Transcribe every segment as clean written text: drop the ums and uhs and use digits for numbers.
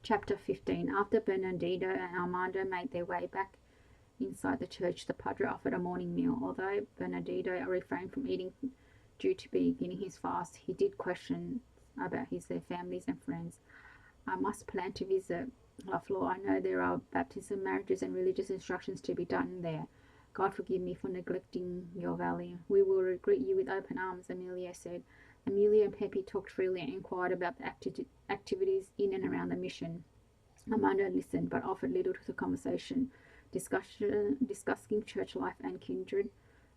Chapter 15. After Bernardino and Armando made their way back inside the church, the padre offered a morning meal. Although Bernardino refrained from eating due to beginning his fast, he did question about their families and friends. I must plan to visit La Flor. I know there are baptism, marriages, and religious instructions to be done there. God forgive me for neglecting your valley. We will greet you with open arms, Amelia said. Amelia and Pepe talked freely and inquired about the activities in and around the mission. Armando listened, but offered little to the conversation. Discussing church life and kindred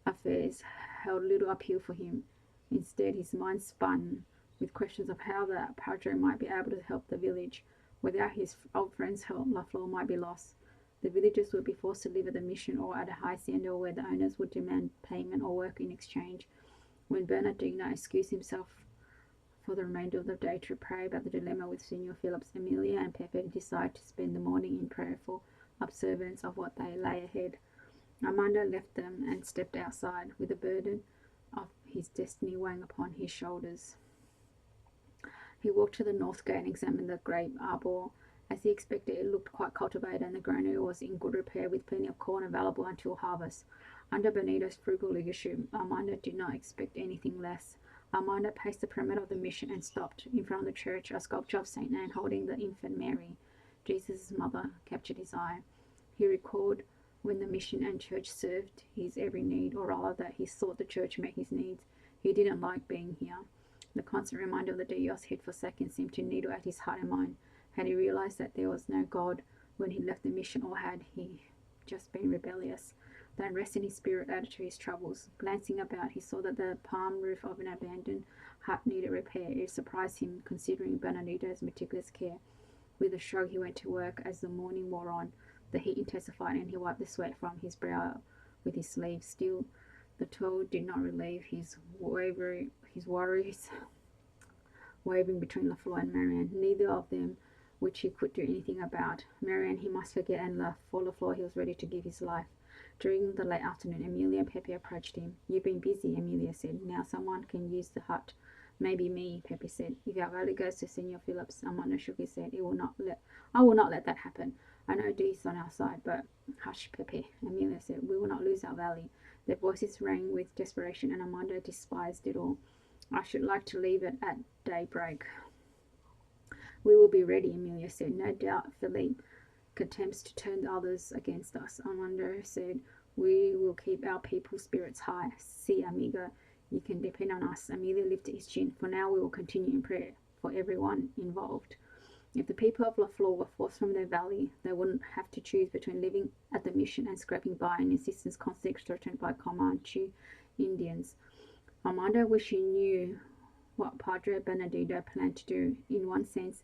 affairs held little appeal for him. Instead, his mind spun with questions of how the padre might be able to help the village. Without his old friend's help, La Flor might be lost. The villagers would be forced to live at the mission or at a hacienda where the owners would demand payment or work in exchange. When Bernardino excused himself for the remainder of the day to pray about the dilemma with Senor Phillips, Amelia and Pepe decided to spend the morning in prayerful observance of what lay ahead. Armando left them and stepped outside with the burden of his destiny weighing upon his shoulders. He walked to the north gate and examined the grape arbor. As he expected, it looked quite cultivated, and the granary was in good repair with plenty of corn available until harvest. Under Benito's frugal leadership, Armando did not expect anything less. Armando paced the perimeter of the mission and stopped in front of the church. A sculpture of Saint Anne holding the infant Mary, Jesus' mother, captured his eye. He recalled when the mission and church served his every need, or rather that he thought the church met his needs. He didn't like being here. The constant reminder of the Dios he'd forsaken seemed to needle at his heart and mind. Had he realized that there was no God when he left the mission, or had he just been rebellious? The unrest in his spirit added to his troubles. Glancing about, he saw that the palm roof of an abandoned hut needed repair. It surprised him, considering Bernardino's meticulous care. With a shrug, he went to work. As the morning wore on, the heat intensified, and he wiped the sweat from his brow with his sleeve. Still, the toil did not relieve his worries, wavering between La Flor and Marianne, neither of them which he could do anything about. Marianne he must forget, and for La Flor he was ready to give his life. During the late afternoon, Amelia and Pepe approached him. You've been busy, Amelia said. Now someone can use the hut. Maybe me, Pepe said. If our valley goes to Senor Phillips, Armando shook his head. I will not let that happen. I know Dee's on our side, but hush, Pepe, Amelia said. We will not lose our valley. Their voices rang with desperation, and Armando despised it all. I should like to leave it at daybreak. We will be ready, Amelia said. No doubt Philippe attempts to turn the others against us. Armando said, we will keep our people's spirits high. Si, amigo, you can depend on us. Amelia lifted his chin. For now, we will continue in prayer for everyone involved. If the people of La Flor were forced from their valley, they wouldn't have to choose between living at the mission and scraping by an existence constantly threatened by Comanche Indians. Armando wished he knew what Padre Bernardino planned to do. In one sense,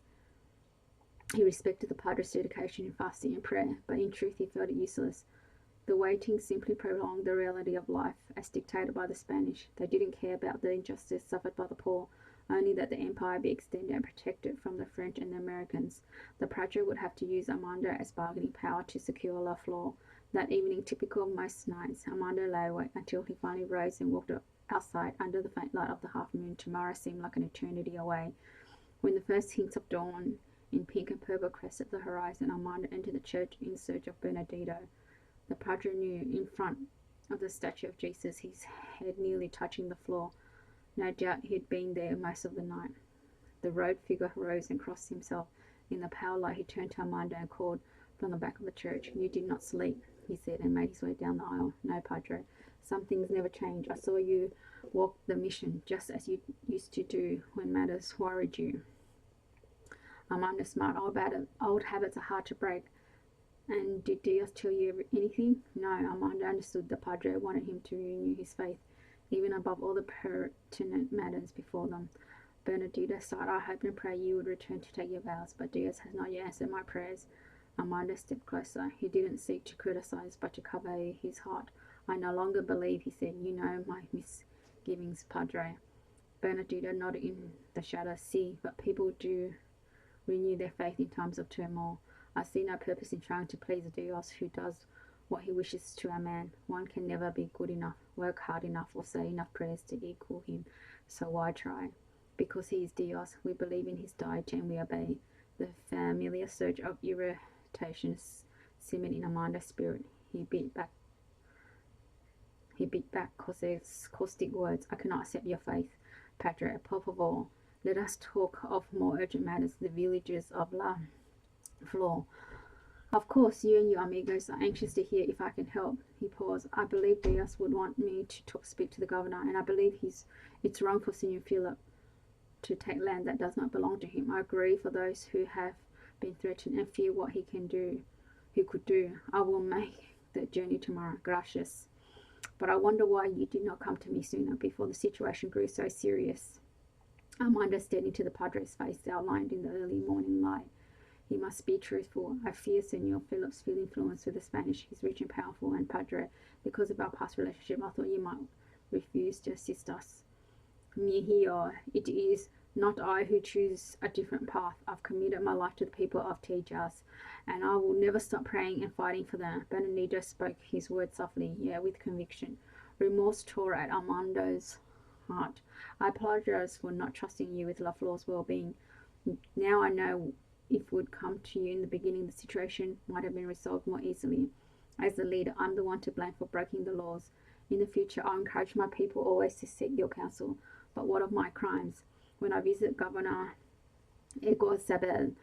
he respected the Padre's dedication in fasting and prayer, but in truth he felt it useless. The waiting simply prolonged the reality of life, as dictated by the Spanish. They didn't care about the injustice suffered by the poor, only that the empire be extended and protected from the French and the Americans. The Padre would have to use Armando as bargaining power to secure La Flor. That evening, typical of most nights, Armando lay awake until he finally rose and walked outside under the faint light of the half moon. Tomorrow seemed like an eternity away. When the first hints of dawn in pink and purple crested the horizon, Armando entered the church in search of Bernardino. The Padre knew, in front of the statue of Jesus, his head nearly touching the floor. No doubt he had been there most of the night. The robed figure rose and crossed himself. In the pale light, he turned to Armando and called from the back of the church. You did not sleep, he said, and made his way down the aisle. No, Padre. Some things never change. I saw you walk the mission just as you used to do when matters worried you. Armando smiled. Old habits are hard to break. And did Diaz tell you anything? No, Armando understood the Padre wanted him to renew his faith, even above all the pertinent matters before them. Bernardino sighed. I hope and pray you would return to take your vows, but Diaz has not yet answered my prayers. Armando stepped closer. He didn't seek to criticize, but to cover his heart. I no longer believe, he said. You know my misgivings, Padre. Bernardino nodded in the shadow. See, but people do renew their faith in times of turmoil. I see no purpose in trying to please a Dios who does what he wishes to a man. One can never be good enough, work hard enough, or say enough prayers to equal him. So why try? Because he is Dios, we believe in his deity and we obey. The familia a surge of irritation simmered in Amanda's spirit. He beat back Jose's caustic words. I cannot accept your faith, Padre. Por let us talk of more urgent matters, the villages of La Flor. Of course, you and your amigos are anxious to hear if I can help. He paused. I believe Diaz would want me to speak to the governor, and I believe it's wrong for Senor Philip to take land that does not belong to him. I agree for those who have been threatened and fear what he could do. I will make the journey tomorrow. Gracias. But I wonder why you did not come to me sooner, before the situation grew so serious. Armando stared into the Padre's face, outlined in the early morning light. He must be truthful. I fear Senor Philip's feel influence with the Spanish. He's rich and powerful, and Padre, because of our past relationship, I thought you might refuse to assist us. Mihio, it is not I who choose a different path. I've committed my life to the people of Tejas, and I will never stop praying and fighting for them. Benedito spoke his words softly, yet with conviction. Remorse tore at Armando's heart. I apologize for not trusting you with La Flor's well-being. Now I know if would come to you in the beginning, the situation might have been resolved more easily. As the leader, I'm the one to blame for breaking the laws. In the future, I'll encourage my people always to seek your counsel. But what of my crimes? When I visit Governor Egozabel,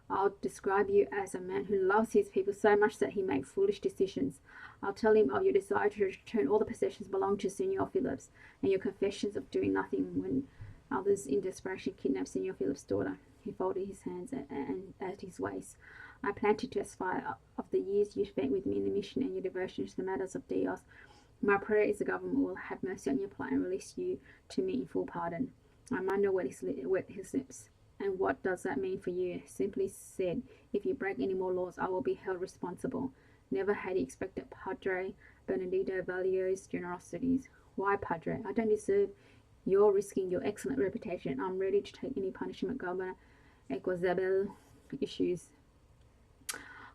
I'll describe you as a man who loves his people so much that he makes foolish decisions. I'll tell him of your desire to return all the possessions belonging to Senor Phillips, and your confessions of doing nothing when others in desperation kidnapped Senor Philip's daughter. He folded his hands at his waist. I plan to testify of the years you spent with me in the mission and your devotion to the matters of Dios. My prayer is the government will have mercy on your plight and release you to me in full pardon. Armando wet his lips. And what does that mean for you? Simply said, if you break any more laws, I will be held responsible. Never had he expected Padre Benedito Valio's generosities. Why, Padre? I don't deserve your risking your excellent reputation. I'm ready to take any punishment Governor Equazabel issues.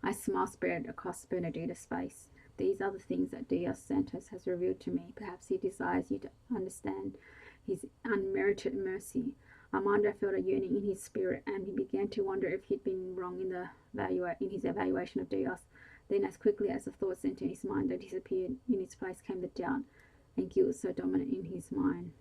I smile spread across Benedito's face. These are the things that Diaz Santos has revealed to me. Perhaps he desires you to understand his unmerited mercy. Armando felt a yearning in his spirit, and he began to wonder if he'd been wrong in his evaluation of Diaz. Then, as quickly as the thoughts entered his mind that disappeared, in its place came the doubt and guilt so dominant in his mind.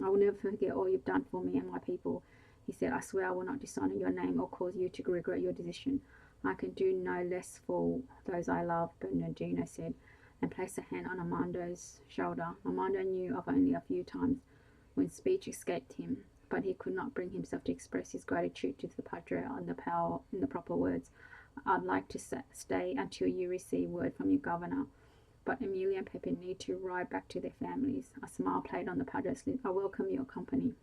I will never forget all you've done for me and my people, he said. I swear I will not dishonor your name or cause you to regret your decision. I can do no less for those I love, Bernardino said, and placed a hand on Armando's shoulder. Armando knew of only a few times when speech escaped him, but he could not bring himself to express his gratitude to the Padre in the proper words. I'd like to stay until you receive word from your governor, but Emilia and Pepe need to ride back to their families. A smile played on the Padre's lips. I welcome your company.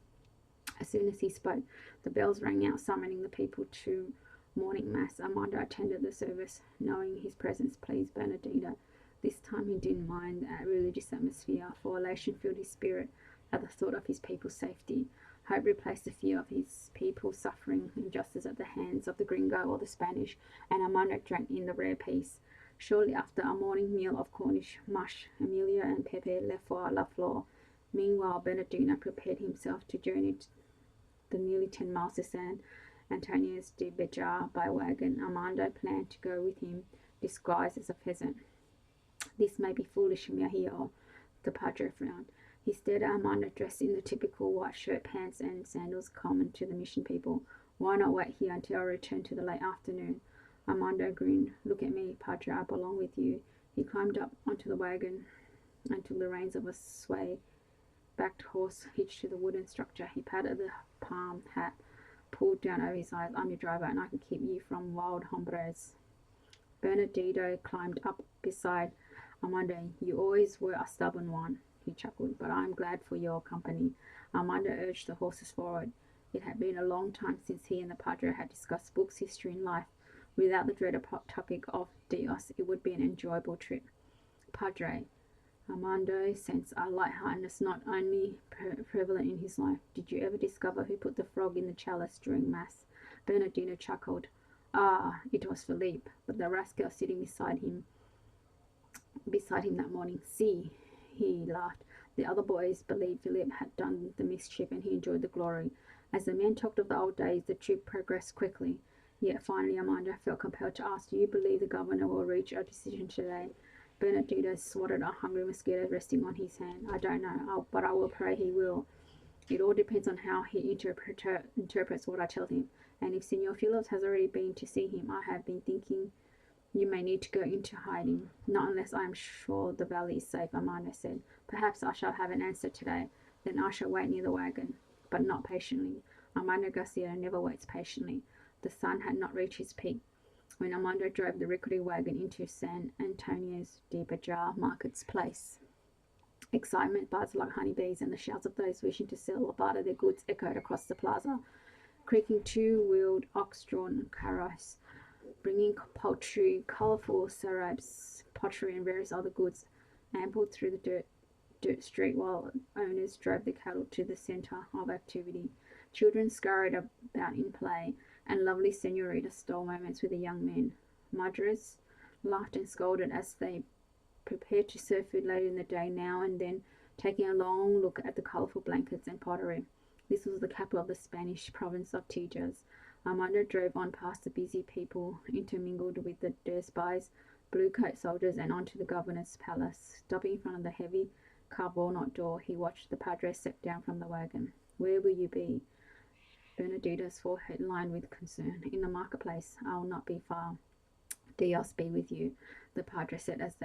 As soon as he spoke, the bells rang out, summoning the people to morning mass. Armando attended the service, knowing his presence pleased Bernardino. This time he didn't mind the religious atmosphere, for elation filled his spirit at the thought of his people's safety. Hope replaced the fear of his people suffering injustice at the hands of the gringo or the Spanish, and Armando drank in the rare peace. Shortly after a morning meal of Cornish mush, Emilia and Pepe left for La Flor. Meanwhile, Bernardino prepared himself to journey the nearly 10 miles to San Antonio's de Bejar by wagon. Armando planned to go with him, disguised as a peasant. This may be foolish, Mejio, the Padre frowned. He stared at Armando, dressed in the typical white shirt, pants, and sandals common to the mission people. Why not wait here until I return to the late afternoon? Armando grinned. Look at me, Padre, I belong with you. He climbed up onto the wagon until the reins of a sway-backed horse hitched to the wooden structure. He patted the palm hat pulled down over his eyes. I'm your driver, and I can keep you from wild hombres. Bernardino climbed up beside Armando. You always were a stubborn one, he chuckled, but I'm glad for your company. Armando urged the horses forward. It had been a long time since he and the Padre had discussed books, history, and life. Without the dreaded topic of Dios, it would be an enjoyable trip. Padre, Armando sensed a lightheartedness not only prevalent in his life. Did you ever discover who put the frog in the chalice during Mass? Bernardino chuckled. Ah, it was Philippe, but the rascal sitting beside him that morning. See, he laughed. The other boys believed Philippe had done the mischief, and he enjoyed the glory. As the men talked of the old days, the trip progressed quickly. Yet finally Amanda felt compelled to ask, do you believe the governor will reach a decision today? Bernardino swatted a hungry mosquito resting on his hand. I don't know, but I will pray he will. It all depends on how he interprets what I tell him. And if Senor Phillips has already been to see him, I have been thinking you may need to go into hiding. Not unless I am sure the valley is safe, Amanda said. Perhaps I shall have an answer today. Then I shall wait near the wagon, but not patiently. Armando Garcia never waits patiently. The sun had not reached its peak when Armando drove the rickety wagon into San Antonio's de Bajar Market's place. Excitement buzzed like honeybees, and the shouts of those wishing to sell or barter their goods echoed across the plaza. Creaking two-wheeled ox-drawn carrots, bringing poultry, colourful sarabs, pottery, and various other goods, ambled through the dirt street while owners drove the cattle to the centre of activity. Children scurried about in play, and lovely senoritas stole moments with the young men. Madres laughed and scolded as they prepared to serve food later in the day, now and then taking a long look at the colourful blankets and pottery. This was the capital of the Spanish province of Tijas. Armando drove on past the busy people, intermingled with the Dersbys, blue-coat soldiers, and onto the governor's palace. Stopping in front of the heavy carved walnut door, he watched the padre step down from the wagon. Where will you be? Bernardito's forehead lined with concern. In the marketplace. I will not be far. Dios be with you, the padre said as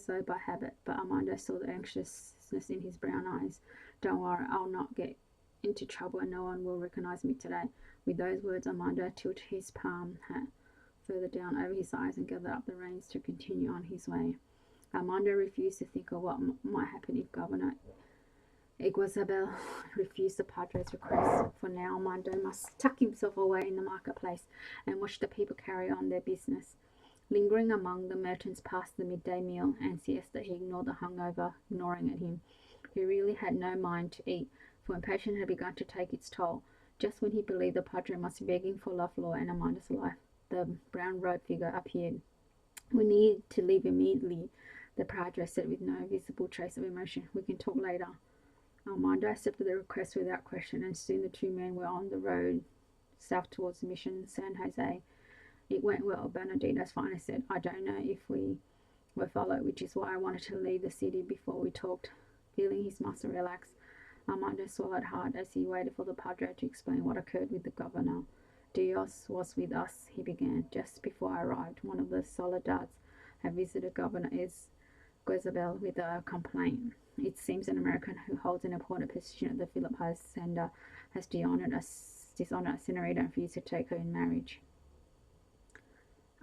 though by habit, but Armando saw the anxiousness in his brown eyes. Don't worry, I'll not get into trouble and no one will recognize me today. With those words, Armando tilted his palm hat further down over his eyes and gathered up the reins to continue on his way. Armando refused to think of what might happen if Governor Iguazabal refused the padre's request. For now, Armando must tuck himself away in the marketplace and watch the people carry on their business. Lingering among the merchants past the midday meal and siesta, he ignored the hungover gnawing at him. He really had no mind to eat, for impatience had begun to take its toll. Just when he believed the padre must be begging for La Flor and Amanda's life, the brown-robed figure appeared. We need to leave immediately, the padre said with no visible trace of emotion. We can talk later. Armando accepted the request without question, and soon the two men were on the road south towards Mission San Jose. It went well, Bernardino's finally said. I don't know if we were followed, which is why I wanted to leave the city before we talked. Feeling his muscle relax, Armando swallowed hard as he waited for the padre to explain what occurred with the governor. Dios was with us, he began. Just before I arrived, one of the Soledades had visited Governor Guizabel with a complaint. It seems an American who holds an important position at the Philippines and has dishonored a senorita and refused to take her in marriage.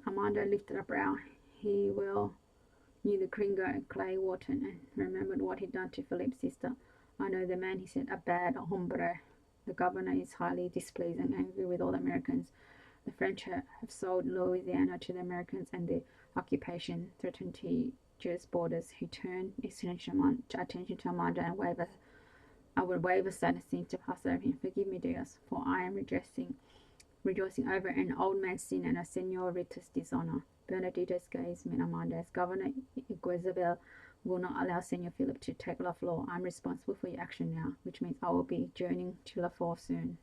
Armando lifted a brow. He well knew the gringo Clay Wharton and remembered what he'd done to Philip's sister. I know the man, he said, a bad hombre. The governor is highly displeased and angry with all the Americans. The French have sold Louisiana to the Americans, and the occupation threatened Tijas borders. He turned his attention to Armando and I would wave a sadness seemed to pass over him. Forgive me, Dios, for I am rejoicing over an old man's sin and a senorita's dishonor. Bernardito's gaze met Armando's. Governor Iguazabel will not allow Senor Philip to take La Flor. I'm responsible for your action now, which means I will be journeying to La Flor soon.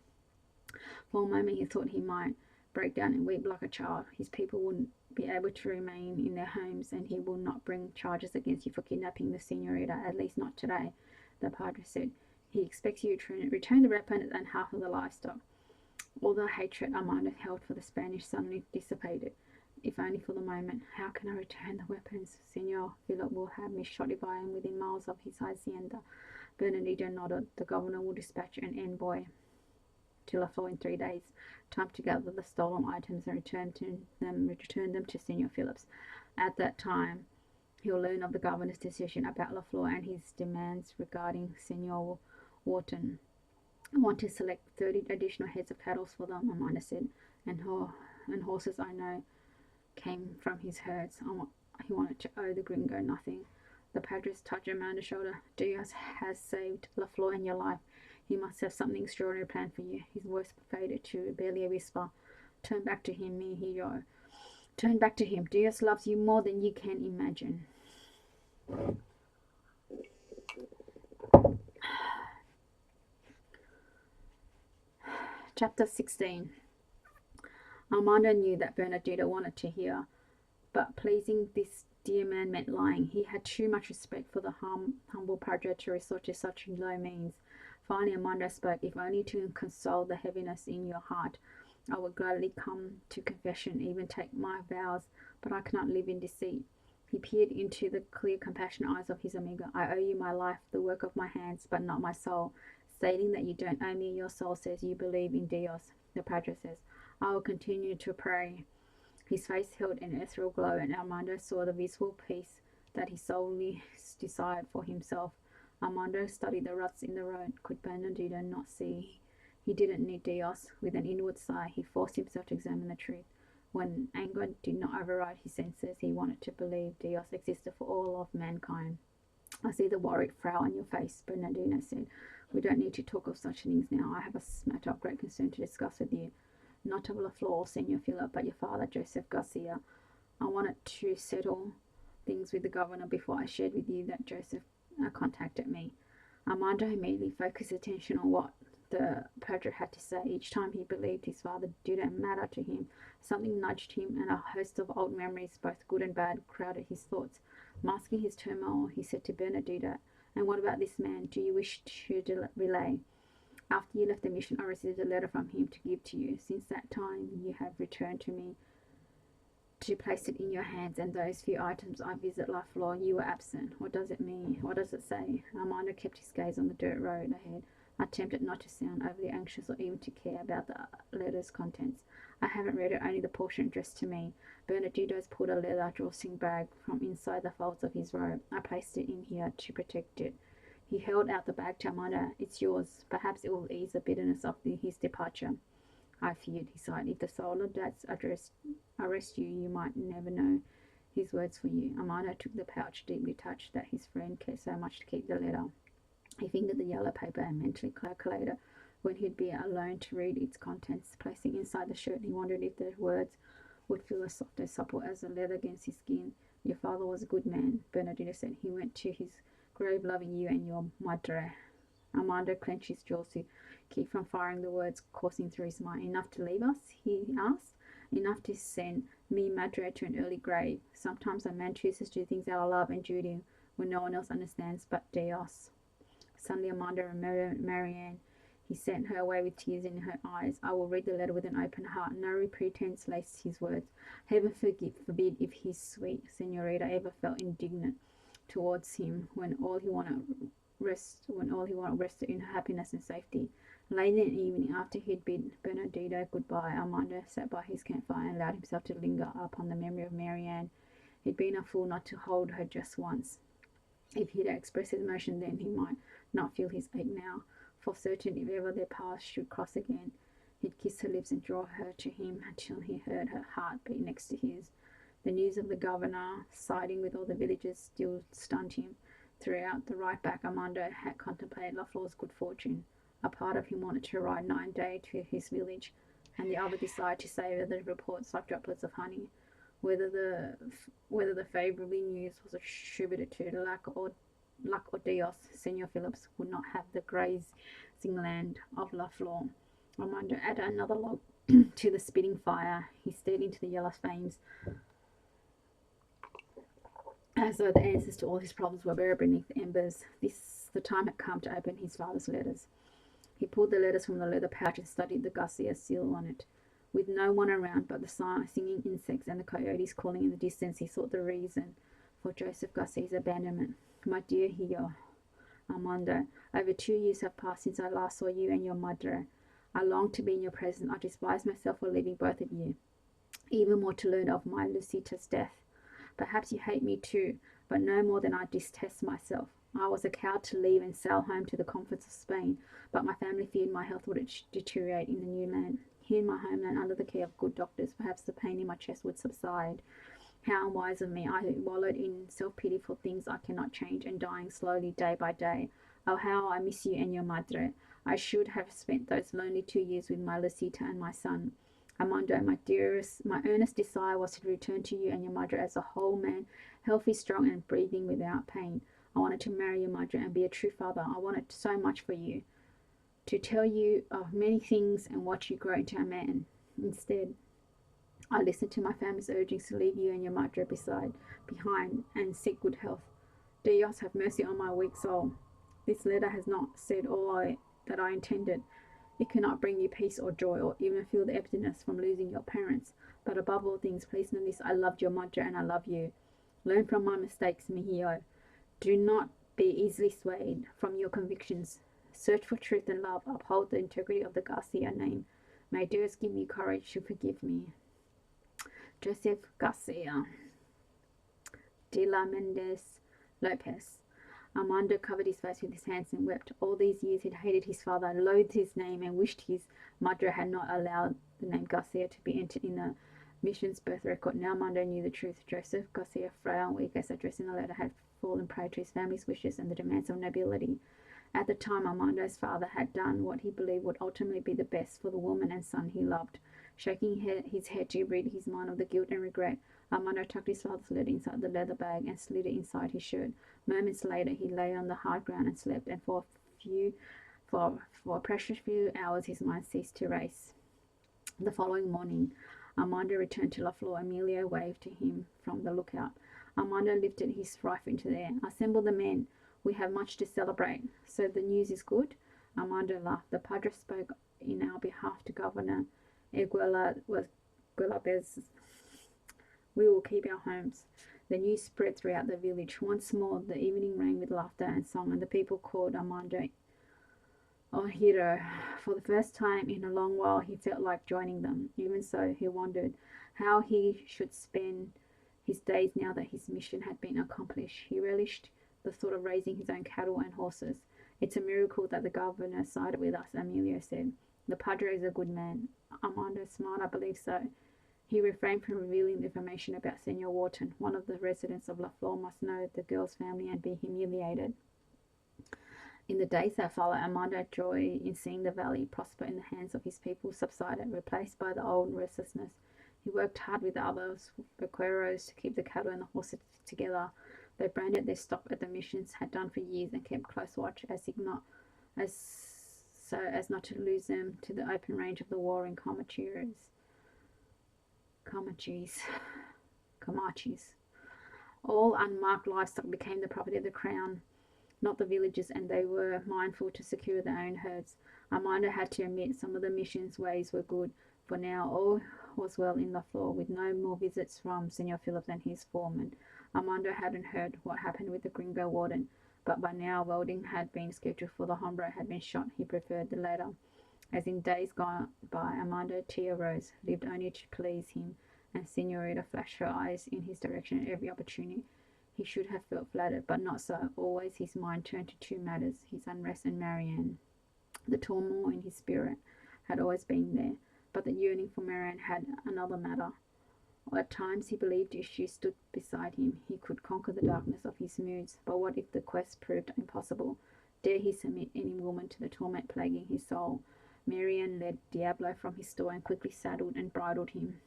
For a moment he thought he might break down and weep like a child. His people wouldn't be able to remain in their homes, and he will not bring charges against you for kidnapping the senorita, at least not today, the padre said. He expects you to return the weapons and half of the livestock. All the hatred Armando held for the Spanish suddenly dissipated, if only for the moment. How can I return the weapons? Senor Philip will have me shot if I am within miles of his hacienda. Bernardino nodded. The governor will dispatch an envoy to La Flor in 3 days. Time to gather the stolen items and return them to Senor Phillips. At that time, he'll learn of the governor's decision about La Flor and his demands regarding Senor Wharton. I want to select 30 additional heads of cattle for them, Amanda said, and horses I know came from his herds. He wanted to owe the gringo nothing. The padre touched Amanda's shoulder. Diaz has saved La Flor in your life. He must have something extraordinary planned for you. His voice faded to barely a whisper. Turn back to him, mi hijo. Turn back to him. Diaz loves you more than you can imagine. Chapter 16. Armando knew that Bernardino wanted to hear, but pleasing this dear man meant lying. He had too much respect for the humble padre to resort to such low means. Finally, Armando spoke. If only to console the heaviness in your heart, I would gladly come to confession, even take my vows, but I cannot live in deceit. He peered into the clear, compassionate eyes of his amigo. I owe you my life, the work of my hands, but not my soul. Stating that you don't owe me your soul says you believe in Dios. The padre says, I will continue to pray. His face held an ethereal glow, and Armando saw the visible peace that he solely desired for himself. Armando studied the ruts in the road. Could Bernardino not see? He didn't need Dios. With an inward sigh, he forced himself to examine the truth. When anger did not override his senses, he wanted to believe Dios existed for all of mankind. I see the worried frown on your face, Bernardino said. We don't need to talk of such things now. I have a matter of great concern to discuss with you. Not of La Flor, Senor Philip, but your father, Joseph Garcia. I wanted to settle things with the governor before I shared with you that Joseph contacted me. Armando immediately focused his attention on what the padre had to say. Each time he believed his father didn't matter to him, something nudged him, and a host of old memories, both good and bad, crowded his thoughts. Masking his turmoil, he said to Bernardino, and what about this man? Do you wish to relay? After you left the mission, I received a letter from him to give to you. Since that time, you have returned to me to place it in your hands, and those few items I visit La Flor, you were absent. What does it mean? What does it say? Armando kept his gaze on the dirt road ahead, attempted not to sound overly anxious or even to care about the letter's contents. I haven't read it, only the portion addressed to me. Bernardino's pulled a leather drawstring bag from inside the folds of his robe. I placed it in here to protect it. He held out the bag to Armando. It's yours. Perhaps it will ease the bitterness of his departure. I feared, he sighed. If the soul of Dad's arrest you, you might never know his words for you. Armando took the pouch, deeply touched that his friend cared so much to keep the letter. He fingered the yellow paper and mentally calculated when he'd be alone to read its contents. Placing inside the shirt, he wondered if the words would feel as soft, as supple as the leather against his skin. Your father was a good man, Bernardino said. He went to his grave loving you and your madre. Armando clenched his jaws to keep from firing the words coursing through his mind. Enough to leave us? He asked. Enough to send me madre to an early grave. Sometimes a man chooses to do things out of love and duty when no one else understands but Dios. Suddenly Armando remembered Marianne. He sent her away with tears in her eyes. I will read the letter with an open heart. No pretense laced his words. Heaven forbid if his sweet senorita ever felt indignant towards him when all he wanted rested in her happiness and safety. Late in the evening, after he'd bid Bernardino goodbye, Armando sat by his campfire and allowed himself to linger upon the memory of Marianne. He'd been a fool not to hold her just once. If he'd expressed his emotion then, he might not feel his ache now. For certain, if ever their paths should cross again, he'd kiss her lips and draw her to him until he heard her heart beat next to his. The news of the governor siding with all the villagers still stunned him. Throughout the ride back, Armando had contemplated La Flor's good fortune. A part of him wanted to ride night and day to his village, and the other desired to savour the reports like droplets of honey. Whether the favourable news was attributed to luck or Dios, Senor Phillips would not have the grazing land of La Flor. Armando added another log to the spitting fire. He stared into the yellow flames, as though the answers to all his problems were buried beneath the embers. The time had come to open his father's letters. He pulled the letters from the leather pouch and studied the Garcia seal on it. With no one around but the singing insects and the coyotes calling in the distance, he sought the reason for Joseph Garcia's abandonment. My dear Hio, Armando, over 2 years have passed since I last saw you and your madre. I long to be in your presence. I despise myself for leaving both of you. Even more to learn of my Lucita's death. Perhaps you hate me too, but no more than I detest myself. I was a coward to leave and sail home to the comforts of Spain, but my family feared my health would deteriorate in the new land. Here in my homeland, under the care of good doctors, perhaps the pain in my chest would subside. How unwise of me. I wallowed in self-pity for things I cannot change and dying slowly day by day. Oh, how I miss you and your madre. I should have spent those lonely 2 years with my Lucita and my son. Armando, my dearest, my earnest desire was to return to you and your madre as a whole man, healthy, strong, and breathing without pain. I wanted to marry your madre and be a true father. I wanted so much for you, to tell you of many things and watch you grow into a man. Instead, I listened to my family's urgings to leave you and your madre behind and seek good health. Dios, have mercy on my weak soul. This letter has not said that I intended. It cannot bring you peace or joy, or even feel the emptiness from losing your parents. But above all things, please know this: I loved your madre and I love you. Learn from my mistakes, Mihio. Do not be easily swayed from your convictions. Search for truth and love. Uphold the integrity of the Garcia name. May Deus give you courage to forgive me. Joseph Garcia de la Mendez Lopez. Armando covered his face with his hands and wept. All these years he'd hated his father, loathed his name, and wished his madre had not allowed the name Garcia to be entered in the mission's birth record. Now Armando knew the truth. Joseph Garcia, frail and weak as addressed in the letter, had fallen prey to his family's wishes and the demands of nobility. At the time, Armando's father had done what he believed would ultimately be the best for the woman and son he loved. Shaking his head to rid his mind of the guilt and regret, Armando tucked his father's letter inside the leather bag and slid it inside his shirt. Moments later, he lay on the hard ground and slept, and for a precious few hours his mind ceased to race. The following morning, Armando returned to La Flor. Emilio waved to him from the lookout. Armando lifted his rifle into the air. Assemble the men. We have much to celebrate. So the news is good? Armando laughed. The padre spoke in our behalf to Governor Guelabez. We will keep our homes. The news spread throughout the village. Once more, the evening rang with laughter and song, and the people called Armando a hero. For the first time in a long while, he felt like joining them. Even so, he wondered how he should spend his days now that his mission had been accomplished. He relished the thought of raising his own cattle and horses. It's a miracle that the governor sided with us, Emilio said. The padre is a good man. Armando smiled. I believe so. He refrained from revealing the information about Senor Wharton. One of the residents of La Flor must know the girl's family and be humiliated. In the days that followed, Armando's joy in seeing the valley prosper in the hands of his people subsided, replaced by the old restlessness. He worked hard with others vaqueros to keep the cattle and the horses together. They branded their stock at the missions, had done for years, and kept close watch as not to lose them to the open range of the warring Comanches. All unmarked livestock became the property of the crown, not the villagers, and they were mindful to secure their own herds. Armando had to admit some of the mission's ways were good, for now all was well in La Flor, with no more visits from Senor Phillips and his foreman. Armando hadn't heard what happened with the gringo warden, but by now welding had been scheduled for the hombre had been shot. He preferred the latter. As in days gone by, Armando Tia Rose lived only to please him, and Senorita flashed her eyes in his direction at every opportunity. He should have felt flattered, but not so. Always his mind turned to two matters, his unrest and Marianne. The turmoil in his spirit had always been there, but the yearning for Marianne had another matter. At times he believed if she stood beside him, he could conquer the darkness of his moods. But what if the quest proved impossible? Dare he submit any woman to the torment plaguing his soul? Marianne led Diablo from his store and quickly saddled and bridled him.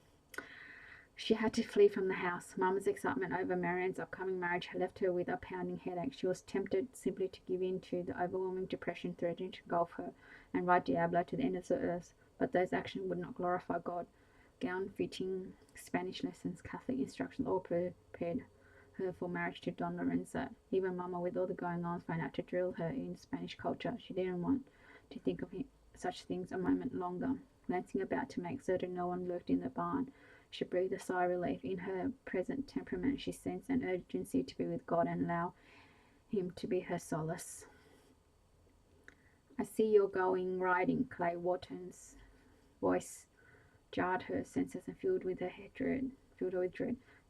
She had to flee from the house. Mama's excitement over Marianne's upcoming marriage had left her with a pounding headache. She was tempted simply to give in to the overwhelming depression threatening to engulf her and ride Diablo to the end of the earth. But those actions would not glorify God. Gown fitting, Spanish lessons, Catholic instruction all prepared her for marriage to Don Lorenzo. Even Mama, with all the going on, found out to drill her in Spanish culture. She didn't want to think of such things a moment longer. Glancing about to make certain no one lurked in the barn, she breathed a sigh of relief. In her present temperament, she sensed an urgency to be with God and allow Him to be her solace. I see you're going riding, Clay Wharton's voice jarred her senses and filled her with dread.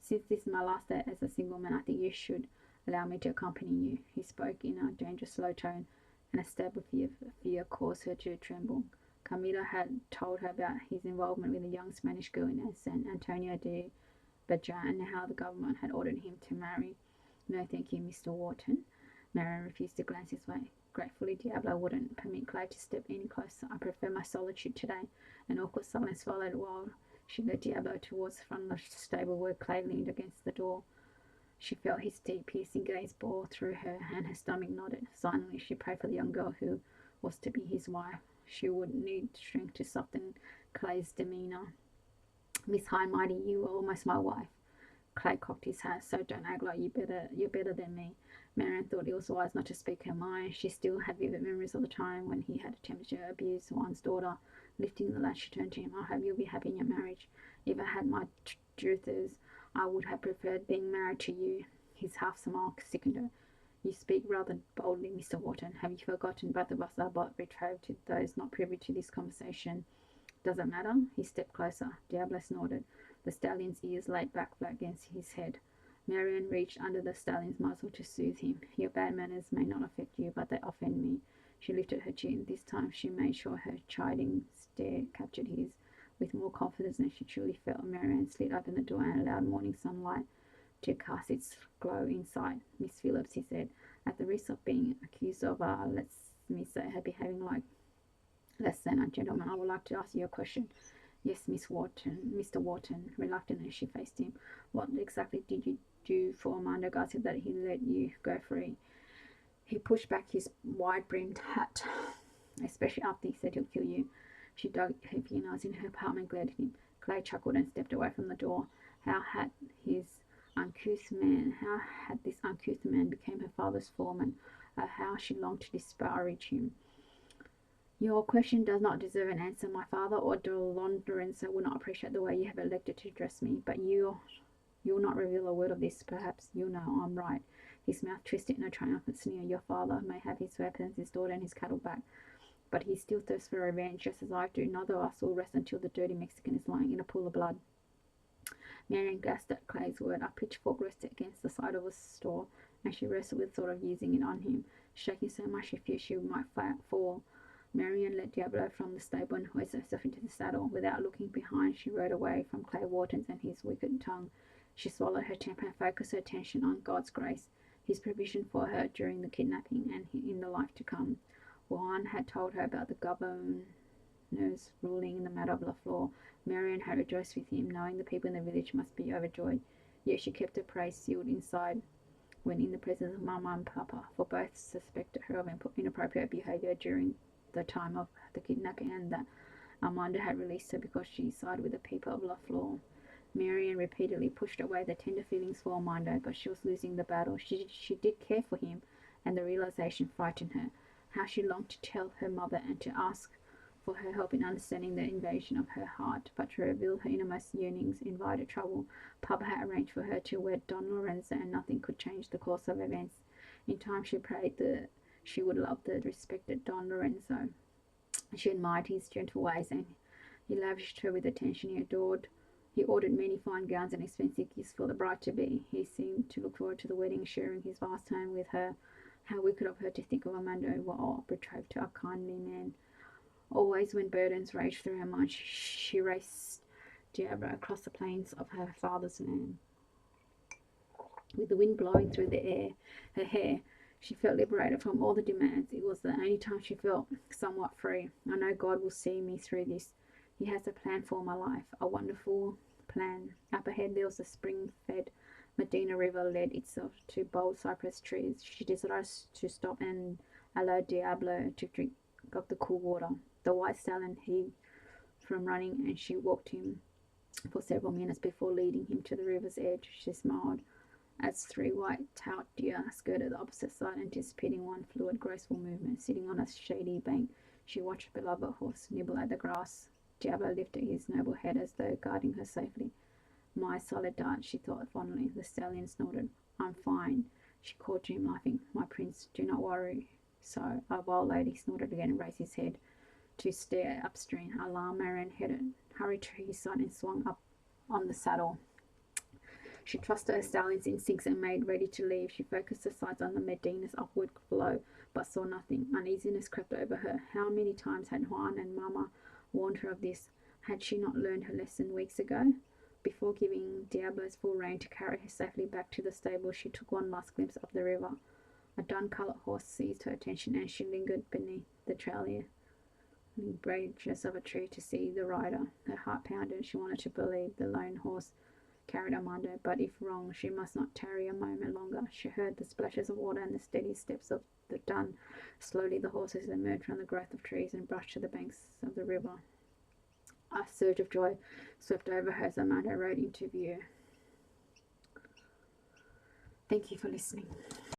Since this is my last day as a single man, I think you should allow me to accompany you. He spoke in a dangerous low tone, and a stab of fear caused her to tremble. Camila had told her about his involvement with a young Spanish girl in San Antonio de Bejan and how the government had ordered him to marry. No, thank you, Mr. Wharton. Marianne refused to glance his way. Gratefully, Diablo wouldn't permit Clay to step any closer. I prefer my solitude today. An awkward silence followed while she led Diablo towards the front of the stable where Clay leaned against the door. She felt his deep, piercing gaze bore through her, and her stomach nodded. Silently, she prayed for the young girl who was to be his wife. She would need strength to soften Clay's demeanour. Miss High Mighty, you were almost my wife. Clay cocked his hat. So don't act like you're better than me. Marianne thought it was wise not to speak her mind. She still had vivid memories of the time when he had attempted to abuse one's daughter. Lifting the latch, she turned to him. I hope you'll be happy in your marriage. If I had my truthers, I would have preferred being married to you. His half smile sickened her. You speak rather boldly, Mr. Wharton. Have you forgotten both of us are but betrothed to those not privy to this conversation? Does it matter? He stepped closer. Diablo snorted. The stallion's ears laid back flat against his head. Marianne reached under the stallion's muzzle to soothe him. Your bad manners may not affect you, but they offend me. She lifted her chin. This time she made sure her chiding stare captured his. With more confidence than she truly felt, Marianne slid open the door and allowed morning sunlight to cast its glow inside. Miss Phillips, he said, at the risk of being accused of, let me say, her behaving like less than a gentleman, I would like to ask you a question. Yes, Miss Wharton, Mr. Wharton. Reluctantly, she faced him. What exactly did you do for Armando Garcia that he let you go free? He pushed back his wide-brimmed hat, especially after he said he'll kill you. She dug her fingernails in her palm and glared at him. Clay chuckled and stepped away from the door. How had this uncouth man become her father's foreman? How she longed to disparage him. Your question does not deserve an answer. My father or Don Lorenzo will not appreciate the way you have elected to address me, but you'll not reveal a word of this. Perhaps you'll know I'm right. His mouth twisted in a triumphant sneer. Your father may have his weapons, his daughter, and his cattle back, but he still thirsts for revenge, just as I do. Neither of us will rest until the dirty Mexican is lying in a pool of blood. Marianne gasped at Clay's word. A pitchfork rested against the side of a store, and she wrestled with thought of using it on him, shaking so much she feared she might fall. Marianne let Diablo from the stable and hoisted herself into the saddle. Without looking behind, she rode away from Clay Wharton's and his wicked tongue. She swallowed her temper and focused her attention on God's grace, his provision for her during the kidnapping and in the life to come. Juan had told her about the governor's ruling in the matter of La Flor. Marianne had rejoiced with him, knowing the people in the village must be overjoyed. Yet she kept her praise sealed inside when in the presence of Mama and Papa, for both suspected her of inappropriate behavior during the time of the kidnapping, and that Armando had released her because she sided with the people of La Flor. Marianne repeatedly pushed away the tender feelings for Armando, but she was losing the battle. She did care for him, and the realization frightened her. How she longed to tell her mother and to ask for her help in understanding the invasion of her heart, but to reveal her innermost yearnings invited trouble. Papa had arranged for her to wed Don Lorenzo, and nothing could change the course of events. In time she prayed that she would love the respected Don Lorenzo. She admired his gentle ways, and he lavished her with attention. He ordered many fine gowns and expensive gifts for the bride-to-be. He seemed to look forward to the wedding, sharing his vast home with her. How wicked of her to think of Armando while betrothed to a kindly man. Always when burdens raged through her mind, she raced Diablo across the plains of her father's land. With the wind blowing through her hair, she felt liberated from all the demands. It was the only time she felt somewhat free. I know God will see me through this. He has a plan for my life, a wonderful plan. Up ahead there was a spring-fed Medina River led itself to bold cypress trees. She decided to stop and allow Diablo to drink of the cool water. The white stallion heaved from running, and she walked him for several minutes before leading him to the river's edge. She smiled as three white-tailed deer skirted the opposite side, anticipating one fluid, graceful movement. Sitting on a shady bank, she watched her beloved horse nibble at the grass. Diablo lifted his noble head as though guarding her safely. My Soledad, she thought fondly. The stallion snorted. I'm fine, she called to him, laughing. My prince, do not worry. So, a wild lady snorted again and raised his head to stare upstream. Alarm, Marianne hurried to his side and swung up on the saddle. She trusted her stallion's instincts and made ready to leave. She focused her sights on the Medina's upward flow, but saw nothing. Uneasiness crept over her. How many times had Juan and Mama warned her of this? Had she not learned her lesson weeks ago? Before giving Diablo's full rein to carry her safely back to the stable, she took one last glimpse of the river. A dun-coloured horse seized her attention, and she lingered beneath the trailing branches of a tree to see the rider. Her heart pounded. She wanted to believe the lone horse carried Armando, but if wrong, she must not tarry a moment longer. She heard the splashes of water and the steady steps of the dun. Slowly the horses emerged from the growth of trees and brushed to the banks of the river. A surge of joy swept over her as Amanda rode into view. Thank you for listening.